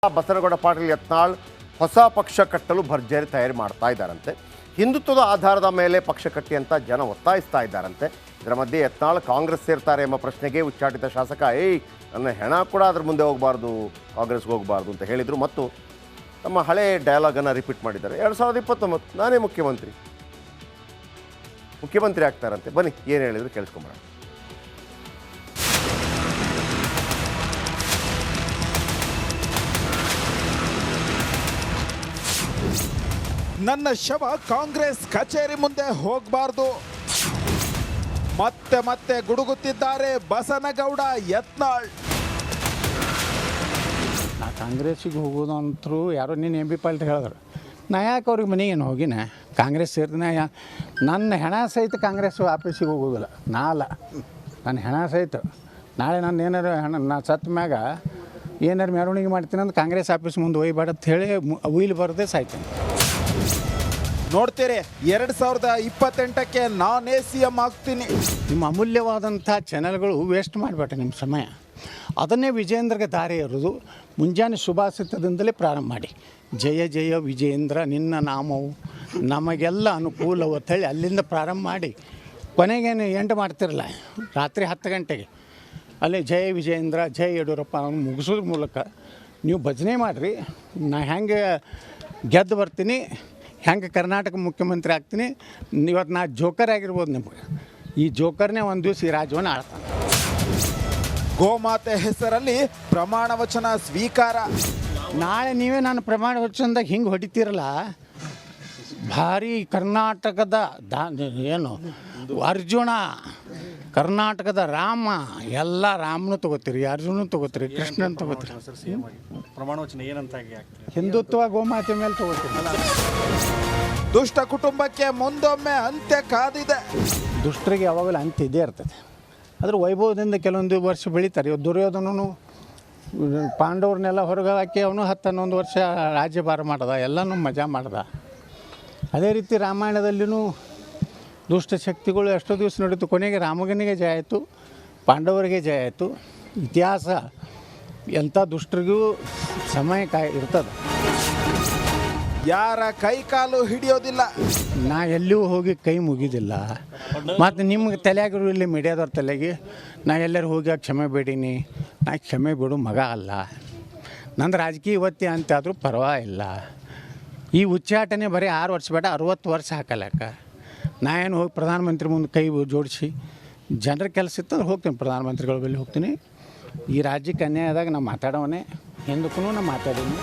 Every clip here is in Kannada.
ಬಸನಗೌಡ ಪಾಟೀಲ್ ಯತ್ನಾಳ್ ಹೊಸ ಪಕ್ಷ ಕಟ್ಟಲು ಭರ್ಜರಿ ತಯಾರಿ ಮಾಡ್ತಾ ಇದ್ದಾರಂತೆ. ಹಿಂದುತ್ವದ ಆಧಾರದ ಮೇಲೆ ಪಕ್ಷ ಕಟ್ಟಿ ಅಂತ ಜನ ಒತ್ತಾಯಿಸ್ತಾ ಇದ್ದಾರಂತೆ. ಇದರ ಮಧ್ಯೆ ಯತ್ನಾಳ್ ಕಾಂಗ್ರೆಸ್ ಸೇರ್ತಾರೆ ಎಂಬ ಪ್ರಶ್ನೆಗೆ ಉಚ್ಚಾಟಿತ ಶಾಸಕ ನನ್ನ ಹೆಣ ಕೂಡ ಅದ್ರ ಮುಂದೆ ಹೋಗಬಾರ್ದು, ಕಾಂಗ್ರೆಸ್ಗೆ ಹೋಗಬಾರ್ದು ಅಂತ ಹೇಳಿದರು. ಮತ್ತು ತಮ್ಮ ಹಳೆ ಡಯಲಾಗನ್ನು ರಿಪೀಟ್ ಮಾಡಿದ್ದಾರೆ. 2029 ನಾನೇ ಮುಖ್ಯಮಂತ್ರಿ ಆಗ್ತಾರಂತೆ. ಬನ್ನಿ ಏನು ಹೇಳಿದ್ರು ಕೇಳಿಸ್ಕೊಂಬರೋಣ. ನನ್ನ ಶವ ಕಾಂಗ್ರೆಸ್ ಕಚೇರಿ ಮುಂದೆ ಹೋಗಬಾರ್ದು, ಮತ್ತೆ ಗುಡುಗುತ್ತಿದ್ದಾರೆ ಬಸನಗೌಡ ಯತ್ನಾಳ್. ನಾ ಕಾಂಗ್ರೆಸ್ಸಿಗೆ ಹೋಗೋದು ಅಂತರೂ ಯಾರೋ ನೀನು ಎಂ ಬಿ ಪಾಲ್ಟ್ ಹೇಳಿದ್ರು. ನಾ ಯಾಕೆ ಅವ್ರಿಗೆ ಮನೆಗೇನು ಹೋಗಿನ ಕಾಂಗ್ರೆಸ್ ಸೇರಿದ ನನ್ನ ಹೆಣ ಸಹಿತ ಕಾಂಗ್ರೆಸ್ ಆಫೀಸಿಗೆ ಹೋಗೋದಿಲ್ಲ. ನಾ ಅಲ್ಲ, ನನ್ನ ಹೆಣ ಸಹಿತ ನಾಳೆ ನಾನು ಏನಾರು ನಾ ಸತ್ತ ಮ್ಯಾಗ ಏನಾರು ಮೆರವಣಿಗೆ ಮಾಡ್ತೀನಿ ಅಂತ ಕಾಂಗ್ರೆಸ್ ಆಫೀಸ್ ಮುಂದೆ ಒಯ್ಯಬೇಡ ಅಂತ ಹೇಳಿ ಉಯ್ಲು ಬರದೆ ಸಾಯ್ತೀನಿ. ನೋಡ್ತೀರಿ 2028ಕ್ಕೆ ನಾನೇ CM ಆಗ್ತೀನಿ. ನಿಮ್ಮ ಅಮೂಲ್ಯವಾದಂಥ ಚಾನೆಲ್ಗಳು ವೇಸ್ಟ್ ಮಾಡಿಬಿಟ್ಟೆ ನಿಮ್ಮ ಸಮಯ. ಅದನ್ನೇ ವಿಜೇಂದ್ರಗೆ ದಾರಿ ಎರೋದು. ಮುಂಜಾನೆ ಶುಭಾಷಿತದಿಂದಲೇ ಪ್ರಾರಂಭ ಮಾಡಿ, ಜಯ ಜಯ ವಿಜೇಂದ್ರ ನಿನ್ನ ನಾಮವು ನಮಗೆಲ್ಲ ಅನುಕೂಲವು ಅಂತೇಳಿ ಅಲ್ಲಿಂದ ಪ್ರಾರಂಭ ಮಾಡಿ ಕೊನೆಗೇನು ಎಂಟು ಮಾಡ್ತಿರಲ್ಲ ರಾತ್ರಿ 10 ಗಂಟೆಗೆ ಅಲ್ಲಿ ಜಯ ವಿಜೇಂದ್ರ ಜಯ ಯಡಿಯೂರಪ್ಪ ಅವನು ಮುಗಿಸೋದ್ರ ಮೂಲಕ ನೀವು ಭಜನೆ ಮಾಡಿರಿ. ನಾ ಹೆಂಗೆ ಗೆದ್ದು ಬರ್ತೀನಿ, ಹೆಂಗೆ ಕರ್ನಾಟಕ ಮುಖ್ಯಮಂತ್ರಿ ಆಗ್ತೀನಿ. ಇವತ್ತು ನಾ ಜೋಕರ್ ಆಗಿರ್ಬೋದು. ನಿಮಗೆ ಈ ಜೋಕರ್ನೇ ಒಂದು ದಿವಸ ಈ ರಾಜ್ಯವನ್ನು ಆಳ್ತಾನೆ. ಗೋಮಾತೆ ಹೆಸರಲ್ಲಿ ಪ್ರಮಾಣ ವಚನ ಸ್ವೀಕಾರ. ನಾಳೆ ನೀವೇ ನಾನು ಪ್ರಮಾಣ ವಚನದಾಗ ಹಿಂಗೆ ಹೊಡಿತೀರಲ್ಲ, ಭಾರಿ ಕರ್ನಾಟಕದ ಏನು ಅರ್ಜುನ, ಕರ್ನಾಟಕದ ರಾಮ, ಎಲ್ಲ ರಾಮನೂ ತೊಗೋತೀರಿ, ಅರ್ಜುನೂ ತೊಗೋತೀರಿ, ಕೃಷ್ಣನ್ ತೊಗೋತೀರಿ. ಪ್ರಮಾಣ ವಚನ ಏನಂತ ಹಿಂದುತ್ವ ಗೋಮಾತೆ ಮೇಲೆ ತೊಗೋತೀರಿ. ದುಷ್ಟ ಕುಟುಂಬಕ್ಕೆ ಮುಂದೊಮ್ಮೆ ಅಂತ್ಯ ಕಾದಿದೆ. ದುಷ್ಟರಿಗೆ ಯಾವಾಗಲೂ ಅಂತ್ಯ ಇದ್ದೇ ಇರ್ತದೆ. ಅದ್ರ ವೈಭವದಿಂದ ಕೆಲವೊಂದು ವರ್ಷ ಬೆಳೀತಾರೆ. ಇವತ್ತು ದುರ್ಯೋಧನನು ಪಾಂಡವ್ರನ್ನೆಲ್ಲ ಹೊರಗೆ ಹಾಕಿ ಅವನು 10-11 ವರ್ಷ ರಾಜ್ಯಭಾರ ಮಾಡ್ದ, ಎಲ್ಲನೂ ಮಜಾ ಮಾಡ್ದ. ಅದೇ ರೀತಿ ರಾಮಾಯಣದಲ್ಲಿಯೂ ದುಷ್ಟ ಶಕ್ತಿಗಳು ಎಷ್ಟೋ ದಿವಸ ನಡೀತು. ಕೊನೆಗೆ ರಾಮಗನಿಗೆ ಜಯ ಆಯಿತು, ಪಾಂಡವರಿಗೆ ಜಯ ಆಯಿತು. ಇತಿಹಾಸ ಎಂಥ ದುಷ್ಟರಿಗೂ ಸಮಯ ಇರ್ತದೆ. ಯಾರ ಕೈ ಕಾಲು ಹಿಡಿಯೋದಿಲ್ಲ. ನಾ ಎಲ್ಲಿಯೂ ಹೋಗಿ ಕೈ ಮುಗಿದಿಲ್ಲ. ಮತ್ತು ನಿಮ್ಗೆ ತಲೆಯಾಗಿರು ಇಲ್ಲಿ ಮೀಡಿಯಾದವ್ರ ತಲೆಗೆ ನಾ ಎಲ್ಲರೂ ಹೋಗಿ ಕ್ಷಮೆ ಬೇಡೀನಿ. ನಾ ಕ್ಷಮೆ ಬಿಡು ಮಗ ಅಲ್ಲ. ನಂದು ರಾಜಕೀಯ ಇವತ್ತಿ ಅಂತಾದರೂ ಪರವಾಗಿಲ್ಲ. ಈ ಉಚ್ಚಾಟನೆ ಬರೀ 6 ವರ್ಷ ಬೇಡ 60 ವರ್ಷ ಹಾಕಲಕ್ಕ. ನಾ ಏನು ಹೋಗಿ ಪ್ರಧಾನಮಂತ್ರಿ ಮುಂದೆ ಕೈ ಜೋಡಿಸಿ ಜನರ ಕೆಲಸ ಇತ್ತಂದ್ರೆ ಹೋಗ್ತೀನಿ, ಪ್ರಧಾನಮಂತ್ರಿಗಳ ಬಳಿ ಹೋಗ್ತೀನಿ. ಈ ರಾಜ್ಯಕ್ಕೆ ಅನ್ಯಾಯದಾಗ ನಾವು ಮಾತಾಡೋವನೇ, ಹಿಂದಕ್ಕೂ ನಾವು ಮಾತಾಡೀನಿ.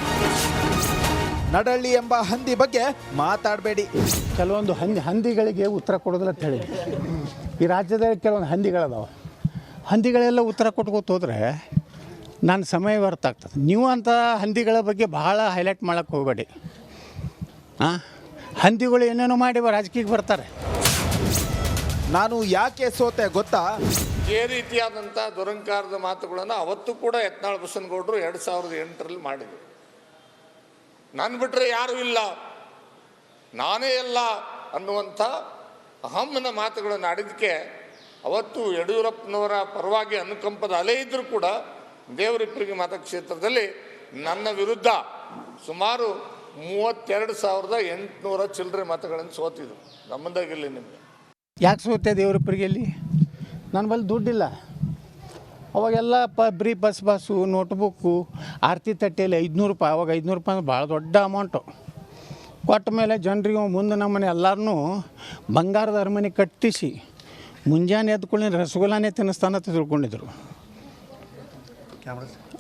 ನಡಳ್ಳಿ ಎಂಬ ಹಂದಿ ಬಗ್ಗೆ ಮಾತಾಡಬೇಡಿ. ಕೆಲವೊಂದು ಹಂದಿಗಳಿಗೆ ಉತ್ತರ ಕೊಡೋದಿಲ್ಲ ಅಂತ ಹೇಳಿ ಈ ರಾಜ್ಯದಲ್ಲಿ ಕೆಲವೊಂದು ಹಂದಿಗಳದಾವೆ. ಹಂದಿಗಳೆಲ್ಲ ಉತ್ತರ ಕೊಟ್ಕೋತ ಹೋದರೆ ನನ್ನ ಸಮಯ ವ್ಯರ್ಥ ಆಗ್ತದೆ. ನೀವು ಅಂಥ ಹಂದಿಗಳ ಬಗ್ಗೆ ಭಾಳ ಹೈಲೈಟ್ ಮಾಡೋಕ್ಕೆ ಹೋಗಬೇಡಿ. ಹಂದಿಗಳು ಏನೇನೋ ಮಾಡಿ ರಾಜಕೀಯಕ್ಕೆ ಬರ್ತಾರೆ. ನಾನು ಯಾಕೆ ಸೋತೆ ಗೊತ್ತಾ? ಇದೇ ರೀತಿಯಾದಂಥ ದುರಂಕಾರದ ಮಾತುಗಳನ್ನು ಅವತ್ತು ಕೂಡ ಯತ್ನಾಳ್ ಬಸನಗೌಡರು 2008ರಲ್ಲಿ ಮಾಡಿದರು. ನಾನು ಬಿಟ್ಟರೆ ಯಾರೂ ಇಲ್ಲ, ನಾನೇ ಎಲ್ಲ ಅನ್ನುವಂಥ ಅಹಮ್ಮನ ಮಾತುಗಳನ್ನು ಆಡಿದ್ದಕ್ಕೆ ಅವತ್ತು ಯಡಿಯೂರಪ್ಪನವರ ಪರವಾಗಿ ಅನುಕಂಪದ ಅಲೆ ಇದ್ದರೂ ಕೂಡ ದೇವರಿಪ್ಪರಿಗೆ ಮತಕ್ಷೇತ್ರದಲ್ಲಿ ನನ್ನ ವಿರುದ್ಧ ಸುಮಾರು 32,800 ಚಿಲ್ಲರೆ ಮತಗಳನ್ನು ಸೋತಿದ್ರು. ನಮ್ಮದಾಗಿರಲಿ ನಿಮಗೆ ಯಾಕೆ ಸೋತೆ ದೇವರಿಪ್ಪರಿಗೆಲ್ಲಿ? ನನ್ನ ಬಳಿ ದುಡ್ಡಿಲ್ಲ. ಅವಾಗೆಲ್ಲ ಬರೀ ಬಸ್ಸು ನೋಟ್ಬುಕ್ಕು ಆರತಿ ತಟ್ಟೆಯಲ್ಲಿ 500 ರೂಪಾಯಿ. ಅವಾಗ 500 ರೂಪಾಯಿ ಭಾಳ ದೊಡ್ಡ ಅಮೌಂಟು. ಕೊಟ್ಟ ಮೇಲೆ ಜನರಿಗೆ ಮುಂದೆ ನಮ್ಮನೆ ಎಲ್ಲರೂ ಬಂಗಾರದ ಅರಮನೆ ಕಟ್ಟಿಸಿ ಮುಂಜಾನೆ ಎದ್ಕೊಳ್ಳಿ ರಸಗುಲ್ಲಾನೇ ತಿನ್ನಿಸ್ತಾನೆ ಅಂತ ತಿಳ್ಕೊಂಡಿದ್ರು.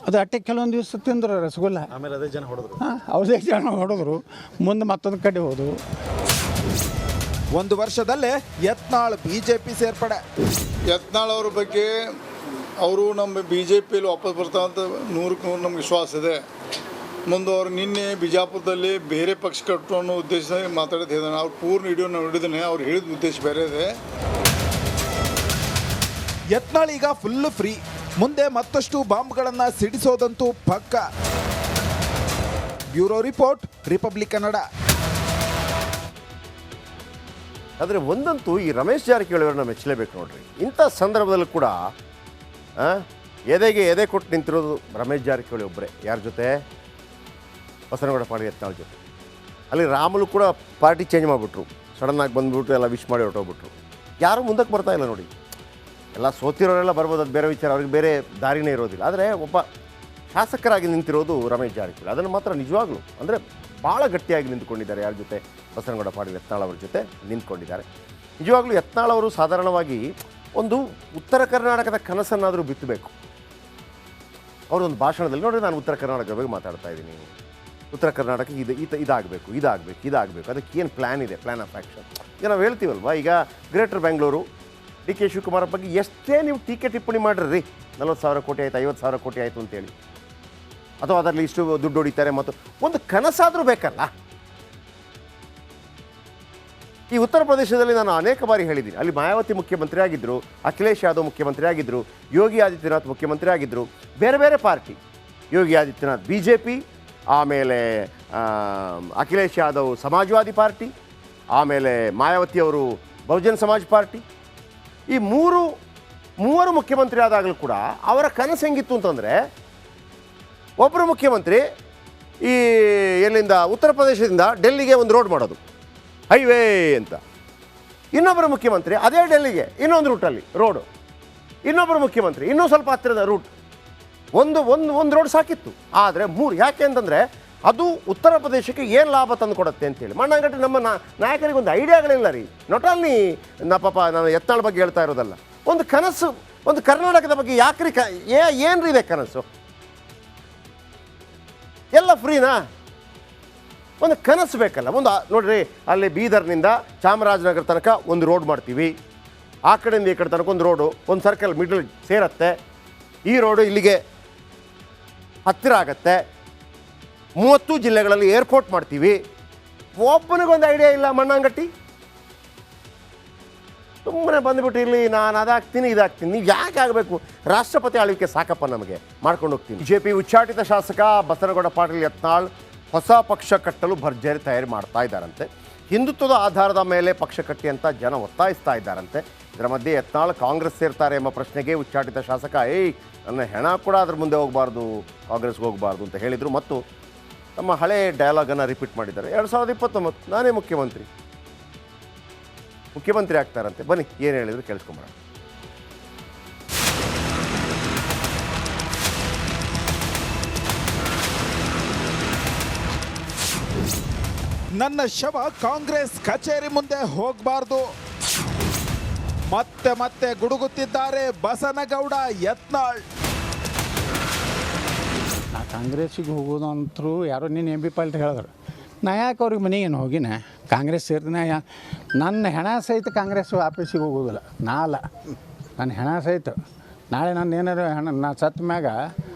ಅದು ಅಟ್ಟೆ ಕೆಲವೊಂದು ದಿವಸ ತಿಂದರು ರಸಗುಲ್ಲ. ಆಮೇಲೆ ಅದೇ ಜನ ಹೊಡೆದ್ರು. ಅವ್ರದೇ ಜನ ಹೊಡೆದ್ರು. ಮುಂದೆ ಮತ್ತೊಂದು ಕಡೆ ಹೋದರು. 1 ವರ್ಷದಲ್ಲೇ ಯತ್ನಾಳ್ BJP ಸೇರ್ಪಡೆ. ಯತ್ನಾಳ್ ಅವ್ರ ಬಗ್ಗೆ ಅವರು ನಮ್ಮ BJPಯಲ್ಲಿ ವಾಪಸ್ ಬರ್ತಾವಂತ 100ಕ್ಕೆ 100 ನಮ್ಗೆ ವಿಶ್ವಾಸ ಇದೆ. ಮುಂದೆ ಅವರು ನಿನ್ನೆ ಬಿಜಾಪುರದಲ್ಲಿ ಬೇರೆ ಪಕ್ಷ ಕಟ್ಟು ಅನ್ನೋ ಉದ್ದೇಶದಲ್ಲಿ ಮಾತಾಡೋದು ಹೇಳಿದಾನೆ. ಅವ್ರು ಪೂರ್ಣ ವಿಡಿಯೋ ನೋಡಿದ್ದಾನೆ. ಅವ್ರು ಹೇಳಿದ ಉದ್ದೇಶ ಬೇರೆ ಇದೆ. ಯತ್ನಾಳ್ ಈಗ ಫುಲ್ ಫ್ರೀ. ಮುಂದೆ ಮತ್ತಷ್ಟು ಬಾಂಬ್ಗಳನ್ನು ಸಿಡಿಸೋದಂತೂ ಪಕ್ಕ. Bureau report, republic Kannada. ಆದರೆ ಒಂದಂತೂ ಈ ರಮೇಶ್ ಜಾರಕಿಹೊಳಿ ಅವ್ರನ್ನ ಮೆಚ್ಚಲೇಬೇಕು ನೋಡ್ರಿ. ಇಂಥ ಸಂದರ್ಭದಲ್ಲೂ ಕೂಡ ಎದೆಗೆ ಎದೆ ಕೊಟ್ಟು ನಿಂತಿರೋದು ರಮೇಶ್ ಜಾರಕಿಹೊಳಿ ಒಬ್ಬರೇ. ಯಾರ ಜೊತೆ? ಬಸನಗೌಡ ಪಾಟೀಲ್ ಯತ್ನಾಳ್ ಜೊತೆ. ಅಲ್ಲಿ ರಾಮುಲು ಕೂಡ ಪಾರ್ಟಿ ಚೇಂಜ್ ಮಾಡಿಬಿಟ್ರು, ಸಡನ್ನಾಗಿ ಬಂದುಬಿಟ್ಟು ಎಲ್ಲ ವಿಶ್ ಮಾಡಿ ಹೊರಟೋಗ್ಬಿಟ್ರು. ಯಾರೂ ಮುಂದಕ್ಕೆ ಬರ್ತಾ ಇಲ್ಲ ನೋಡಿ. ಎಲ್ಲ ಸೋತಿರೋರೆಲ್ಲ ಬರ್ಬೋದು, ಅದು ಬೇರೆ ವಿಚಾರ, ಅವ್ರಿಗೆ ಬೇರೆ ದಾರಿನೇ ಇರೋದಿಲ್ಲ. ಆದರೆ ಒಬ್ಬ ಶಾಸಕರಾಗಿ ನಿಂತಿರೋದು ರಮೇಶ್ ಜಾರಕಿಹೊಳಿ, ಅದನ್ನು ಮಾತ್ರ ನಿಜವಾಗ್ಲೂ ಅಂದರೆ ಭಾಳ ಗಟ್ಟಿಯಾಗಿ ನಿಂತ್ಕೊಂಡಿದ್ದಾರೆ. ಯಾರ ಜೊತೆ? ಬಸನಗೌಡ ಪಾಟೀಲ್ ಯತ್ನಾಳ್ ಅವ್ರ ಜೊತೆ ನಿಂತ್ಕೊಂಡಿದ್ದಾರೆ. ನಿಜವಾಗ್ಲೂ ಯತ್ನಾಳ್ ಅವರು ಸಾಧಾರಣವಾಗಿ ಒಂದು ಉತ್ತರ ಕರ್ನಾಟಕದ ಕನಸನ್ನಾದರೂ ಬಿತ್ತಬೇಕು. ಅವರೊಂದು ಭಾಷಣದಲ್ಲಿ ನೋಡಿ, ನಾನು ಉತ್ತರ ಕರ್ನಾಟಕದ ಬಗ್ಗೆ ಮಾತಾಡ್ತಾ ಇದ್ದೀನಿ, ಉತ್ತರ ಕರ್ನಾಟಕ ಇದಾಗಬೇಕು, ಅದಕ್ಕೆ ಏನು ಪ್ಲ್ಯಾನ್ ಇದೆ, ಪ್ಲ್ಯಾನ್ ಆಫ್ ಆ್ಯಕ್ಷನ್. ಈಗ ನಾವು ಹೇಳ್ತೀವಲ್ವ, ಈಗ greater Bengaluru D K Shivakumar ಬಗ್ಗೆ ಎಷ್ಟೇ ನೀವು ಟೀಕೆ ಟಿಪ್ಪಣಿ ಮಾಡಿರಿ, 40,000 ಕೋಟಿ ಆಯಿತು, 50,000 ಕೋಟಿ ಆಯಿತು ಅಂತೇಳಿ, ಅಥವಾ ಅದರಲ್ಲಿ ಇಷ್ಟು ದುಡ್ಡು ಹೊಡಿತಾರೆ, ಮತ್ತು ಒಂದು ಕನಸಾದರೂ ಬೇಕಲ್ಲ. ಈ ಉತ್ತರ ಪ್ರದೇಶದಲ್ಲಿ ನಾನು ಅನೇಕ ಬಾರಿ ಹೇಳಿದ್ದೀನಿ, ಅಲ್ಲಿ ಮಾಯಾವತಿ ಮುಖ್ಯಮಂತ್ರಿ ಆಗಿದ್ದರು, ಅಖಿಲೇಶ್ ಯಾದವ್ ಮುಖ್ಯಮಂತ್ರಿ ಆಗಿದ್ದರು, ಯೋಗಿ ಆದಿತ್ಯನಾಥ್ ಮುಖ್ಯಮಂತ್ರಿ ಆಗಿದ್ದರು. ಬೇರೆ ಬೇರೆ ಪಾರ್ಟಿ, ಯೋಗಿ ಆದಿತ್ಯನಾಥ್ BJP, ಆಮೇಲೆ ಅಖಿಲೇಶ್ ಯಾದವ್ ಸಮಾಜವಾದಿ ಪಾರ್ಟಿ, ಆಮೇಲೆ ಮಾಯಾವತಿಯವರು ಬಹುಜನ್ ಸಮಾಜ್ ಪಾರ್ಟಿ. ಈ ಮೂವರು ಮುಖ್ಯಮಂತ್ರಿ ಆದಾಗಲೂ ಕೂಡ ಅವರ ಕನಸು ಹೆಂಗಿತ್ತು ಅಂತಂದರೆ, ಒಬ್ಬರು ಮುಖ್ಯಮಂತ್ರಿ ಈ ಎಲ್ಲಿಂದ ಉತ್ತರ ಪ್ರದೇಶದಿಂದ ಡೆಲ್ಲಿಗೆ ಒಂದು ರೋಡ್ ಮಾಡೋದು, ಹೈವೇ ಅಂತ. ಇನ್ನೊಬ್ಬರು ಮುಖ್ಯಮಂತ್ರಿ ಅದೇ ಡೆಲ್ಲಿಗೆ ಇನ್ನೊಂದು ರೂಟಲ್ಲಿ ರೋಡು, ಇನ್ನೊಬ್ಬರು ಮುಖ್ಯಮಂತ್ರಿ ಇನ್ನೂ ಸ್ವಲ್ಪ ಹತ್ತಿರದ ರೂಟ್, ಒಂದು ರೋಡ್ ಸಾಕಿತ್ತು. ಆದರೆ 3 ಯಾಕೆ ಅಂತಂದರೆ ಅದು ಉತ್ತರ ಪ್ರದೇಶಕ್ಕೆ ಏನು ಲಾಭ ತಂದು ಕೊಡುತ್ತೆ ಅಂತೇಳಿ. ಮಣ್ಣಂಗಟ್ಟಿ ನಮ್ಮ ನಾಯಕರಿಗೆ ಒಂದು ಐಡಿಯಾಗಳಿಲ್ಲ ರೀ. ನಾಟ್ ಓನ್ಲಿ ನಾನು ಯತ್ನಾಳ್ ಬಗ್ಗೆ ಹೇಳ್ತಾ ಇರೋದಲ್ಲ, ಒಂದು ಕನಸು, ಒಂದು ಕರ್ನಾಟಕದ ಬಗ್ಗೆ ಯಾಕ್ರಿ ಏನ್ರಿ ಇದೆ ಕನಸು? ಎಲ್ಲ ಫ್ರೀನಾ? ಒಂದು ಕನಸು ಬೇಕಲ್ಲ. ಒಂದು ನೋಡ್ರಿ, ಅಲ್ಲಿ ಬೀದರ್ನಿಂದ ಚಾಮರಾಜನಗರ ತನಕ ಒಂದು ರೋಡ್ ಮಾಡ್ತೀವಿ, ಆ ಕಡೆಯಿಂದ ಈ ಕಡೆ ತನಕ ಒಂದು ರೋಡು, ಒಂದು ಸರ್ಕಲ್ ಮಿಡಲ್ ಸೇರತ್ತೆ, ಈ ರೋಡು ಇಲ್ಲಿಗೆ ಹತ್ತಿರ ಆಗತ್ತೆ, 30 ಜಿಲ್ಲೆಗಳಲ್ಲಿ ಏರ್ಪೋರ್ಟ್ ಮಾಡ್ತೀವಿ. ಒಬ್ಬನಿಗೊಂದು ಐಡಿಯಾ ಇಲ್ಲ ಮಣ್ಣಂಗಟ್ಟಿ. ಸುಮ್ಮನೆ ಬಂದುಬಿಟ್ಟು ಇಲ್ಲಿ ನಾನು ಅದಾಗ್ತೀನಿ ಇದಾಗ್ತೀನಿ. ನೀವು ಯಾಕೆ ಆಗಬೇಕು? ರಾಷ್ಟ್ರಪತಿ ಆಳ್ವಿಕೆ ಸಾಕಪ್ಪ, ನಮಗೆ ಮಾಡ್ಕೊಂಡು ಹೋಗ್ತೀನಿ. BJP ಉಚ್ಚಾಟಿತ ಶಾಸಕ ಬಸನಗೌಡ ಪಾಟೀಲ್ ಯತ್ನಾಳ್ ಹೊಸ ಪಕ್ಷ ಕಟ್ಟಲು ಭರ್ಜರಿ ತಯಾರಿ ಮಾಡ್ತಾ ಇದ್ದಾರಂತೆ. ಹಿಂದುತ್ವದ ಆಧಾರದ ಮೇಲೆ ಪಕ್ಷ ಕಟ್ಟಿ ಅಂತ ಜನ ಒತ್ತಾಯಿಸ್ತಾ ಇದ್ದಾರಂತೆ. ಇದರ ಮಧ್ಯೆ ಯತ್ನಾಳ್ ಕಾಂಗ್ರೆಸ್ ಸೇರ್ತಾರೆ ಎಂಬ ಪ್ರಶ್ನೆಗೆ ಉಚ್ಚಾಟಿತ ಶಾಸಕ ನನ್ನ ಹೆಣ ಕೂಡ ಅದ್ರ ಮುಂದೆ ಹೋಗಬಾರ್ದು, ಕಾಂಗ್ರೆಸ್ಗೆ ಹೋಗಬಾರ್ದು ಅಂತ ಹೇಳಿದರು. ಮತ್ತು ತಮ್ಮ ಹಳೆ ಡಯಲಾಗನ್ನು ರಿಪೀಟ್ ಮಾಡಿದ್ದಾರೆ. 2029 ನಾನೇ ಮುಖ್ಯಮಂತ್ರಿ ಆಗ್ತಾರಂತೆ. ಬನ್ನಿ ಏನು ಹೇಳಿದ್ರು ಕೇಳಿಸ್ಕೊಂಬರೋಣ. ನನ್ನ ಶವ ಕಾಂಗ್ರೆಸ್ ಕಚೇರಿ ಮುಂದೆ ಹೋಗಬಾರ್ದು, ಮತ್ತೆ ಗುಡುಗುತ್ತಿದ್ದಾರೆ ಬಸನಗೌಡ ಯತ್ನಾಳ್. ನಾ ಕಾಂಗ್ರೆಸ್ಸಿಗೆ ಹೋಗೋದು ಅಂತರೂ ಯಾರೋ ನೀನು MP ಪಾಲ್ಟ್ ಹೇಳಿದ್ರು. ನಾ ಯಾಕೆ ಅವ್ರಿಗೆ ಮನೆಗೇನು ಹೋಗಿನ ಕಾಂಗ್ರೆಸ್ ಸೇರ್ತೀನಿ. ನನ್ನ ಹೆಣ ಸಹಿತ ಕಾಂಗ್ರೆಸ್ ಆಫೀಸಿಗೆ ಹೋಗೋದಿಲ್ಲ. ನನ್ನ ಹೆಣ ಸಹಿತ ನಾಳೆ ನಾನು ಏನಾರು ನಾ ಸತ್ತ ಮ್ಯಾಗ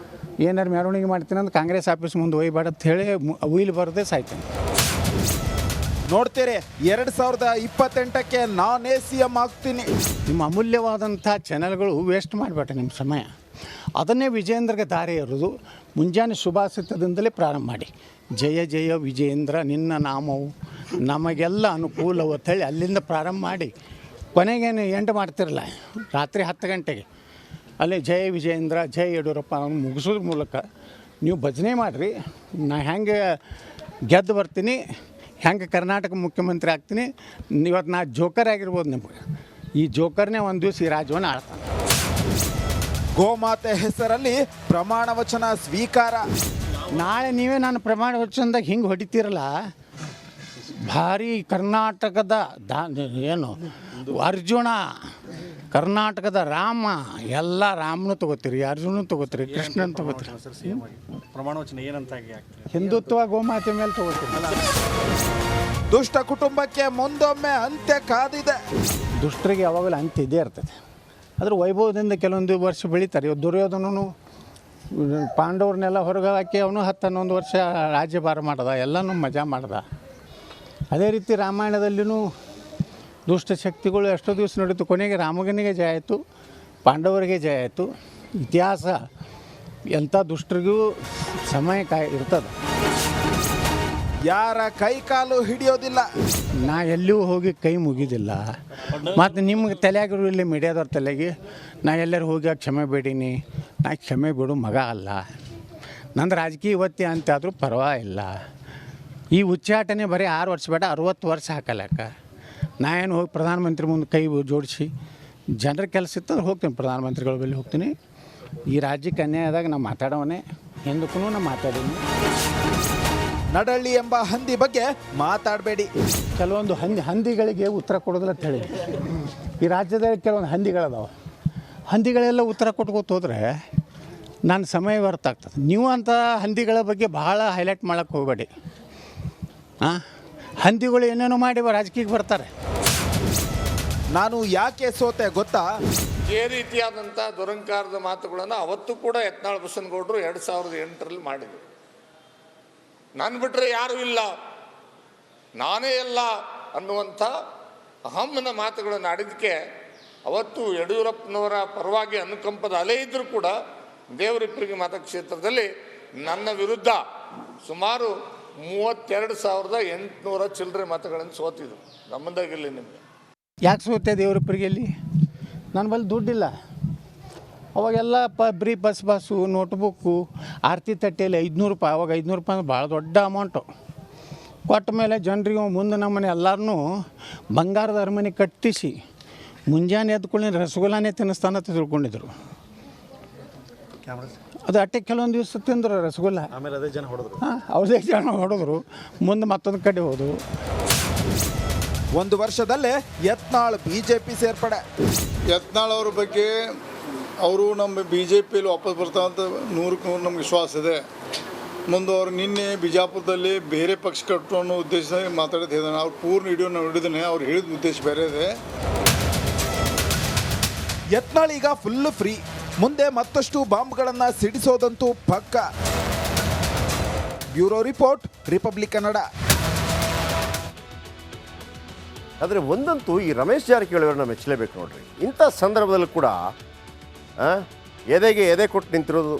ಏನಾರು ಮೆರವಣಿಗೆ ಮಾಡ್ತೀನಿ ಅಂದ್ರೆ ಕಾಂಗ್ರೆಸ್ ಆಫೀಸ್ ಮುಂದೆ ಒಯ್ಯಬೇಡ ಅಂತ ಹೇಳಿ ಉಯ್ಲು ಬರದೆ ಸಾಯ್ತೀನಿ. ನೋಡ್ತೀರಿ, 2028ಕ್ಕೆ ನಾನೇ CM ಆಗ್ತೀನಿ. ನಿಮ್ಮ ಅಮೂಲ್ಯವಾದಂಥ ಚಾನೆಲ್ಗಳು ವೇಸ್ಟ್ ಮಾಡಿಬಿಟ್ಟ ನಿಮ್ಮ ಸಮಯ. ಅದನ್ನೇ ವಿಜೇಂದ್ರಗೆ ದಾರಿ ಇರೋದು. ಮುಂಜಾನೆ ಶುಭಾಷಿತದಿಂದಲೇ ಪ್ರಾರಂಭ ಮಾಡಿ, ಜಯ ಜಯ ವಿಜೇಂದ್ರ ನಿನ್ನ ನಾಮವು ನಮಗೆಲ್ಲ ಅನುಕೂಲವು ಅಂತೇಳಿ ಅಲ್ಲಿಂದ ಪ್ರಾರಂಭ ಮಾಡಿ ಕೊನೆಗೇನು ಎಂಟು ಮಾಡ್ತಿರಲ್ಲ, ರಾತ್ರಿ 10 ಗಂಟೆಗೆ ಅಲ್ಲಿ ಜಯ ವಿಜೇಂದ್ರ ಜಯ ಯಡಿಯೂರಪ್ಪ ಅವನು ಮುಗಿಸೋದ್ರ ಮೂಲಕ ನೀವು ಭಜನೆ ಮಾಡಿರಿ. ನಾ ಹೆಂಗೆ ಗೆದ್ದು ಬರ್ತೀನಿ, ಹೆಂಗೆ ಕರ್ನಾಟಕ ಮುಖ್ಯಮಂತ್ರಿ ಆಗ್ತೀನಿ. ಇವತ್ತು ನಾ ಜೋಕರ್ ಆಗಿರ್ಬೋದು, ನಿಮಗೆ ಈ ಜೋಕರ್ನೇ ಒಂದು ದಿವಸ ಈ ರಾಜ್ಯವನ್ನು ಆಳ್ತಾನೆ. ಗೋಮಾತೆ ಹೆಸರಲ್ಲಿ ಪ್ರಮಾಣ ವಚನ ಸ್ವೀಕಾರ. ನಾಳೆ ನೀವೇ ನಾನು ಪ್ರಮಾಣ ವಚನದಾಗ ಹಿಂಗೆ ಹೊಡಿತೀರಲ್ಲ, ಭಾರಿ ಕರ್ನಾಟಕದ ಏನು ಅರ್ಜುನ, ಕರ್ನಾಟಕದ ರಾಮ, ಎಲ್ಲ ರಾಮನೂ ತೊಗೋತೀರಿ, ಅರ್ಜುನೂ ತೊಗೋತೀರಿ, ಕೃಷ್ಣನ್ ತೊಗೋತೀರಿ. ಪ್ರಮಾಣ ವಚನ ಏನಂತ ಹಿಂದುತ್ವ ಗೋಮಾತೆ ಮೇಲೆ ತೊಗೋತೀರಿ. ದುಷ್ಟ ಕುಟುಂಬಕ್ಕೆ ಮುಂದೊಮ್ಮೆ ಅಂತ್ಯ ಕಾದಿದೆ. ದುಷ್ಟರಿಗೆ ಯಾವಾಗಲೂ ಅಂತ್ಯ ಇದೇ ಇರ್ತದೆ. ಅದ್ರ ವೈಭವದಿಂದ ಕೆಲವೊಂದು ವರ್ಷ ಬೆಳೀತಾರೆ. ಇವತ್ತು ದುರ್ಯೋಧನನು ಪಾಂಡವ್ರನ್ನೆಲ್ಲ ಹೊರಗೆ ಹಾಕಿ ಅವನು 10-11 ವರ್ಷ ರಾಜ್ಯಭಾರ ಮಾಡ್ದ, ಎಲ್ಲನೂ ಮಜಾ ಮಾಡ್ದ. ಅದೇ ರೀತಿ ರಾಮಾಯಣದಲ್ಲಿನೂ ದುಷ್ಟ ಶಕ್ತಿಗಳು ಎಷ್ಟೋ ದಿವಸ ನಡೀತು. ಕೊನೆಗೆ ರಾಮನಿಗೆ ಜಯ ಆಯಿತು, ಪಾಂಡವರಿಗೆ ಜಯ ಆಯಿತು. ಇತಿಹಾಸ ಎಂಥ ದುಷ್ಟರಿಗೂ ಸಮಯ ಇರ್ತದೆ. ಯಾರ ಕೈ ಕಾಲು ಹಿಡಿಯೋದಿಲ್ಲ. ನಾ ಎಲ್ಲಿಯೂ ಹೋಗಿ ಕೈ ಮುಗಿದಿಲ್ಲ. ಮತ್ತು ನಿಮ್ಗೆ ತಲೆಯಾಗಿರು ಇಲ್ಲಿ ಮೀಡಿಯಾದವ್ರ ತಲೆಗೆ ನಾ ಎಲ್ಲರೂ ಹೋಗಿ ಕ್ಷಮೆ ಬೇಡೀನಿ. ನಾ ಕ್ಷಮೆ ಬಿಡು ಮಗ ಅಲ್ಲ. ನಂದು ರಾಜಕೀಯ ಇವತ್ತೇ ಅಂತಾದರೂ ಪರವಾಗಿಲ್ಲ. ಈ ಉಚ್ಚಾಟನೆ ಬರೀ 6 ವರ್ಷ ಬೇಡ 60 ವರ್ಷ ಹಾಕಲಕ್ಕ. ನಾ ಏನು ಹೋಗಿ ಪ್ರಧಾನಮಂತ್ರಿ ಮುಂದೆ ಕೈ ಜೋಡಿಸಿ ಜನರ ಕೆಲಸ ಇತ್ತಂದ್ರೆ ಹೋಗ್ತೀನಿ, ಪ್ರಧಾನಮಂತ್ರಿಗಳ ಬಳಿ ಹೋಗ್ತೀನಿ. ಈ ರಾಜ್ಯಕ್ಕೆ ಅನ್ಯಾಯ ಆದಾಗ ನಾವು ಮಾತಾಡೋವನೇ, ಹಿಂದಕ್ಕೂ ನಾನು ಮಾತಾಡೀನಿ. ನಡಳ್ಳಿ ಎಂಬ ಹಂದಿ ಬಗ್ಗೆ ಮಾತಾಡಬೇಡಿ. ಕೆಲವೊಂದು ಹಂದಿಗಳಿಗೆ ಉತ್ತರ ಕೊಡೋದಿಲ್ಲ ಅಂತ ಹೇಳಿ ಈ ರಾಜ್ಯದಲ್ಲಿ ಕೆಲವೊಂದು ಹಂದಿಗಳದಾವೆ. ಹಂದಿಗಳೆಲ್ಲ ಉತ್ತರ ಕೊಟ್ಕೋತ ಹೋದರೆ ನನ್ನ ಸಮಯ ವ್ಯರ್ಥ ಆಗ್ತದೆ. ನೀವು ಅಂಥ ಹಂದಿಗಳ ಬಗ್ಗೆ ಭಾಳ ಹೈಲೈಟ್ ಮಾಡೋಕ್ಕೆ ಹೋಗಬೇಡಿ. ಹಂದಿಗಳು ಏನೇನೋ ಮಾಡಿ ರಾಜಕೀಯಕ್ಕೆ ಬರ್ತಾರೆ. ನಾನು ಯಾಕೆ ಸೋತೆ ಗೊತ್ತಾ? ಇದೇ ರೀತಿಯಾದಂಥ ದುರಂಕಾರದ ಮಾತುಗಳನ್ನು ಅವತ್ತು ಕೂಡ ಯತ್ನಾಳ್ ಬಸನಗೌಡರು 2008ರಲ್ಲಿ ಮಾಡಿದರು. ನಾನು ಬಿಟ್ಟರೆ ಯಾರೂ ಇಲ್ಲ, ನಾನೇ ಎಲ್ಲ ಅನ್ನುವಂಥ ಅಹಮ್ಮನ ಮಾತುಗಳನ್ನು ಆಡಿದ್ದಕ್ಕೆ ಅವತ್ತು ಯಡಿಯೂರಪ್ಪನವರ ಪರವಾಗಿ ಅನುಕಂಪದ ಅಲೆ ಇದ್ದರೂ ಕೂಡ ದೇವರಿಪ್ಪರಿಗೆ ಮತಕ್ಷೇತ್ರದಲ್ಲಿ ನನ್ನ ವಿರುದ್ಧ ಸುಮಾರು 32,800 ಚಿಲ್ಲರೆ ಮತಗಳನ್ನು ಸೋತಿದ್ರು. ನಮ್ಮದಾಗಿರಲಿ ನಿಮಗೆ. ಯಾಕೆ ಸೋತೆ ದೇವರಿಪ್ಪರಿಗೆಲ್ಲಿ? ನನ್ನ ಬಳಿ ದುಡ್ಡಿಲ್ಲ. ಅವಾಗೆಲ್ಲ ಬರೀ ಬಸ್ಸು ನೋಟ್ಬುಕ್ಕು ಆರತಿ ತಟ್ಟೆಯಲ್ಲಿ 500 ರೂಪಾಯಿ. ಅವಾಗ 500 ರೂಪಾಯಿ ಅಂದ್ರೆ ಭಾಳ ದೊಡ್ಡ ಅಮೌಂಟು. ಕೊಟ್ಟ ಮೇಲೆ ಜನರಿಗೆ ಮುಂದೆ ನಮ್ಮನೆ ಎಲ್ಲರೂ ಬಂಗಾರದ ಅರಮನೆ ಕಟ್ಟಿಸಿ ಮುಂಜಾನೆ ಎದ್ಕೊಳ್ಳಿ ರಸಗುಲ್ಲಾನೇ ತಿನ್ನಿಸ್ತಾನೆ ತಿಳ್ಕೊಂಡಿದ್ರು. ಅದು ಅಟ್ಟೆ ಕೆಲವೊಂದು ದಿವಸ ತಿಂದರು ರಸಗುಲ್ಲ. ಆಮೇಲೆ ಅದೇ ಜನ ಹೊಡೆದ್ರು. ಅವ್ರದೇ ಜನ ಹೊಡೆದ್ರು. ಮುಂದೆ ಮತ್ತೊಂದು ಕಡೆ ಹೋದರು. 1 ವರ್ಷದಲ್ಲೇ ಯತ್ನಾಳ್ ಬಿಜೆಪಿ ಸೇರ್ಪಡೆ. ಯತ್ನಾಳ್ ಅವ್ರ ಬಗ್ಗೆ ಅವರು ನಮ್ಮ ಬಿ ಜೆ ಪಿಯಲ್ಲಿ ವಾಪಸ್ ಬರ್ತಾವಂತ 100ಕ್ಕೆ 100 ನಮ್ಗೆ ವಿಶ್ವಾಸ ಇದೆ. ಮುಂದೆ ಅವರು ನಿನ್ನೆ ಬಿಜಾಪುರದಲ್ಲಿ ಬೇರೆ ಪಕ್ಷ ಕಟ್ಟು ಅನ್ನೋ ಉದ್ದೇಶದಲ್ಲಿ ಮಾತಾಡೋದು ಹೇಳಿದಾನೆ. ಅವ್ರು ಪೂರ್ಣ ವಿಡಿಯೋ ನಾವು ಹಿಡಿದಾನೆ. ಅವ್ರು ಹೇಳಿದ ಉದ್ದೇಶ ಬೇರೆ ಇದೆ. ಯತ್ನಾಳ್ ಈಗ ಫುಲ್ ಫ್ರೀ. ಮುಂದೆ ಮತ್ತಷ್ಟು ಬಾಂಬ್ಗಳನ್ನು ಸಿಡಿಸೋದಂತೂ ಪಕ್ಕ. Bureau report, republic Kannada. ಆದರೆ ಒಂದಂತೂ ಈ ರಮೇಶ್ ಜಾರಕಿಹೊಳಿ ಅವ್ರನ್ನ ಮೆಚ್ಚಲೇಬೇಕು ನೋಡ್ರಿ. ಇಂಥ ಸಂದರ್ಭದಲ್ಲೂ ಕೂಡ ಎದೆಗೆ ಎದೆ ಕೊಟ್ಟು ನಿಂತಿರೋದು